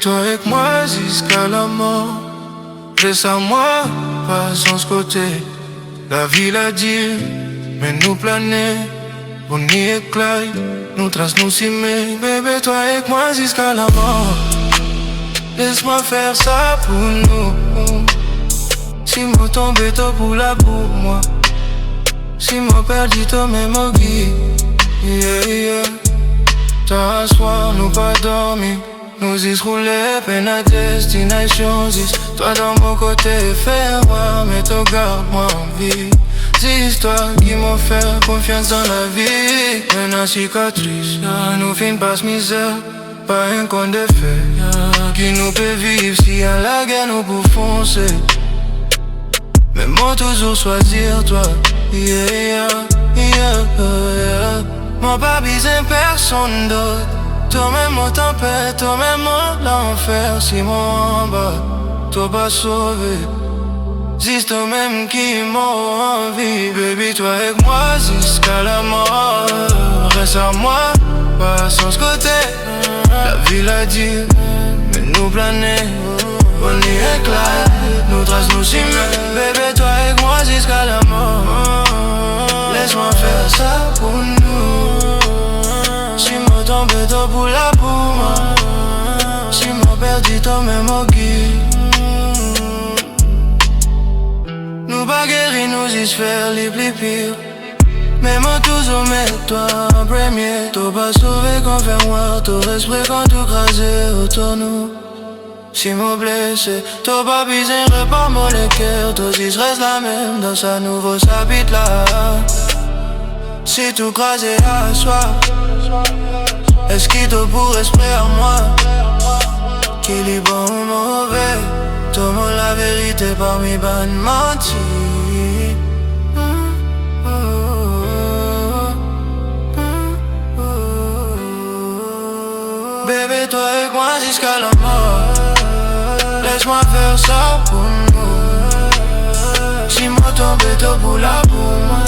toi avec moi jusqu'à la mort. Laisse à moi, pas sans ce côté. La ville a dit, mais nous planer. Bonnie et Clyde, nous trace nous cimer. Bébé, toi avec moi jusqu'à la mort. Laisse-moi faire ça pour nous. Si moi tombé tôt pour la pour moi. Si moi perdu toi même au guide. Yeah, yeah. T'as soir, nous pas dormi. Nous y rouler, peine à destination. Toi dans mon côté, faire voir, mais toi garde-moi en vie. Ces histoires qui m'ont fait confiance dans la vie. Maintenant cicatrice, nous fin passe misère. Pas un compte de fait, qui nous peut vivre si à la guerre nous pour foncer. Mais moi toujours choisir toi. Yeah, yeah, yeah, yeah. Moi pas besoin personne d'autre. Toi-même mon tempête, toi-même mon l'enfer. Si moi en bas, toi pas sauvé. C'est toi-même qui m'a envie. Baby, toi avec moi jusqu'à la mort. Reste à moi, pas sans ce côté. La ville a dit, mais nous planer. Bonnie et Clyde, nous trace nous cimer. Bébé, toi avec moi jusqu'à la mort. Laisse-moi faire ça pour nous. Si moi tombé tôt pour la pour moi. Si moi perdu toi même au guide. Nous pas guéris, nous y faire les plus pires. Mais moi toujours mettre toi en premier. T'as pas sauvé qu'on fait moi. T'as respect quand tout crasé autour nous. Si moi blessé, t'as pas besoin de repart moi le cœur. Toi si je reste la même dans sa nouveau s'habite là. Si tout crasé à soi. Est-ce qu'il te pour esprit à moi? Qu'il est bon ou mauvais? Toi moi la vérité parmi bonnes menties. Bébé, toi avec moi jusqu'à la mort. Laisse-moi faire ça pour nous. Si moi tombé tôt pour la pour moi.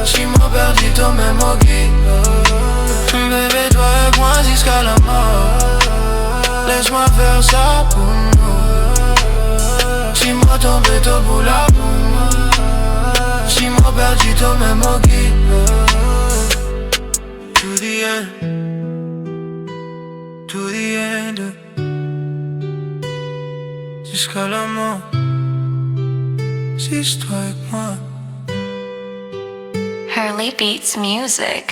Si moi perdu toi même au guide. Bébé, toi avec moi jusqu'à la mort. Laisse-moi faire ça pour nous. Si moi tombé tôt pour la pour moi. Si moi perdu toi même au guide. To the end. To the end. Jusqu'à la mort. Si c'est toi avec moi. Hurley Beats Music.